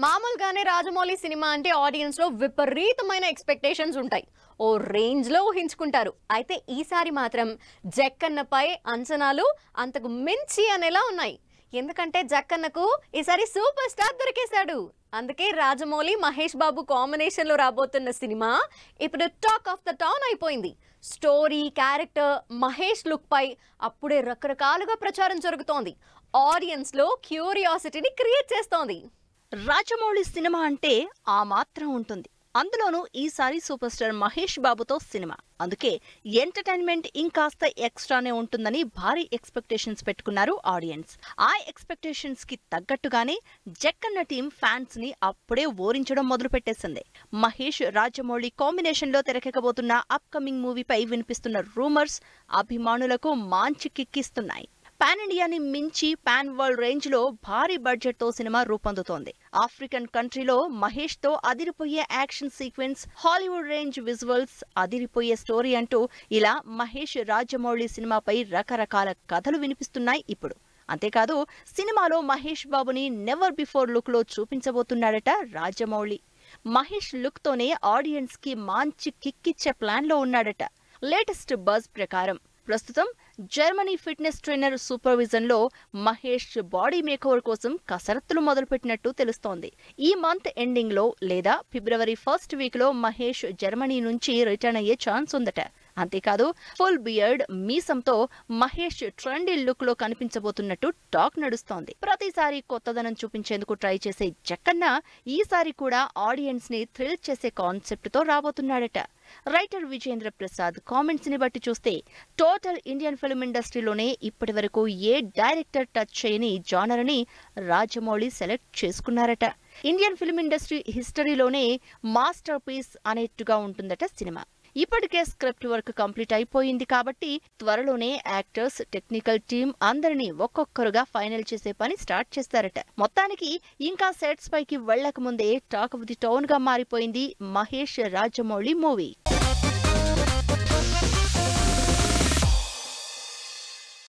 మామూలుగానే రాజమౌళి సినిమా అంటే ఆడియన్స్ లో విపరీతమైన ఎక్స్పెక్టేషన్స్ ఉంటాయి. ఓ రేంజ్ లో ఊహించుకుంటారు. అయితే ఈసారి మాత్రం జక్కన్నపై అంచనాలు అంతకు మించి అనేలా ఉన్నాయి. ఎందుకంటే జక్కన్నకు ఈసారి సూపర్ స్టార్ దొరికేశాడు. అందుకే రాజమౌళి మహేష్ బాబు కాంబినేషన్ లో రాబోతున్న సినిమా ఇప్పుడు టాక్ ఆఫ్ ద టౌన్ అయిపోయింది. స్టోరీ, క్యారెక్టర్, మహేష్ లుక్ పై అప్పుడే రకరకాలుగా ప్రచారం జరుగుతోంది. ఆడియన్స్ లో క్యూరియాసిటీని క్రియేట్ చేస్తోంది. రాజమౌళి సినిమా అంటే ఆ మాత్రం ఉంటుంది. అందులోనూ ఈసారి సూపర్ స్టార్ మహేష్ బాబుతో సినిమా. అందుకే ఎంటర్టైన్మెంట్ ఇంకాస్త ఎక్స్ట్రానే ఉంటుందని భారీ ఎక్స్పెక్టేషన్స్ పెట్టుకున్నారు ఆడియన్స్. ఆ ఎక్స్పెక్టేషన్స్ కి తగ్గట్టుగానే జక్కన్న టీం ఫ్యాన్స్ ని అప్పుడే ఓరించడం మొదలు పెట్టేసింది. మహేష్ రాజమౌళి కాంబినేషన్ లో తెరకెక్కబోతున్న అప్కమింగ్ మూవీపై వినిపిస్తున్న రూమర్స్ అభిమానులకు మంచి కిక్కిస్తున్నాయి. పాన్ ఇండియాని మించి పాన్ వరల్డ్ రేంజ్ లో భారీ బడ్జెట్ తో సినిమా రూపొందుతోంది. ఆఫ్రికన్ కంట్రీలో మహేష్ తో అదిరిపోయే action sequence, Hollywood range visuals, అదిరిపోయే స్టోరీ అంటూ ఇలా మహేష్ రాజమౌళి సినిమాపై రకరకాల కథలు వినిపిస్తున్నాయి ఇప్పుడు. అంతేకాదు సినిమాలో మహేష్ బాబుని నెవర్ బిఫోర్ లుక్ లో చూపించబోతున్నాడట రాజమౌళి. మహేష్ లుక్ తోనే ఆడియన్స్ కి మంచి కిక్కిచ్చే ప్లాన్ లో ఉన్నాడట. లేటెస్ట్ బజ్ ప్రకారం ప్రస్తుతం జర్మనీ ఫిట్నెస్ ట్రైనర్ సూపర్విజన్ లో మహేష్ బాడీ మేకోవర్ కోసం కసరత్తులు మొదలుపెట్టినట్టు తెలుస్తోంది. ఈ మంత్ ఎండింగ్ లో లేదా ఫిబ్రవరి ఫస్ట్ వీక్ లో మహేష్ జర్మనీ నుంచి రిటర్న్ అయ్యే ఛాన్స్ ఉందట. అంతేకాదు ఫుల్ బియర్డ్, మీసంతో మహేష్ ట్రెండీ లుక్ లో కనిపించబోతున్నట్టు టాక్ నడుస్తోంది. ప్రతిసారి కొత్తదనం చూపించేందుకు ట్రై చేసే జక్కన్న ఈసారి కూడా ఆడియన్స్ ని థ్రిల్ చేసే కాన్సెప్ట్ తో రాబోతున్నాడట. రైటర్ విజేంద్ర ప్రసాద్ కామెంట్స్ ని బట్టి చూస్తే టోటల్ ఇండియన్ ఫిల్మ్ ఇండస్ట్రీలోనే ఇప్పటి వరకు ఏ డైరెక్టర్ టచ్ చేయని జానర్ ని రాజమౌళి సెలెక్ట్ చేసుకున్నారట. ఇండియన్ ఫిల్మ్ ఇండస్ట్రీ హిస్టరీలోనే మాస్టర్ పీస్ అనేట్టుగా ఉంటుందట సినిమా. ఇప్పటికే స్క్రిప్ట్ వర్క్ కంప్లీట్ అయిపోయింది కాబట్టి త్వరలోనే యాక్టర్స్, టెక్నికల్ టీం అందరినీ ఒక్కొక్కరుగా ఫైనల్ చేసే పని స్టార్ట్ చేస్తారట. మొత్తానికి ఇంకా సెట్స్ పైకి వెళ్లక ముందే టాక్ ఆఫ్ ది టౌన్ గా మారిపోయింది మహేష్ రాజమౌళి మూవీ.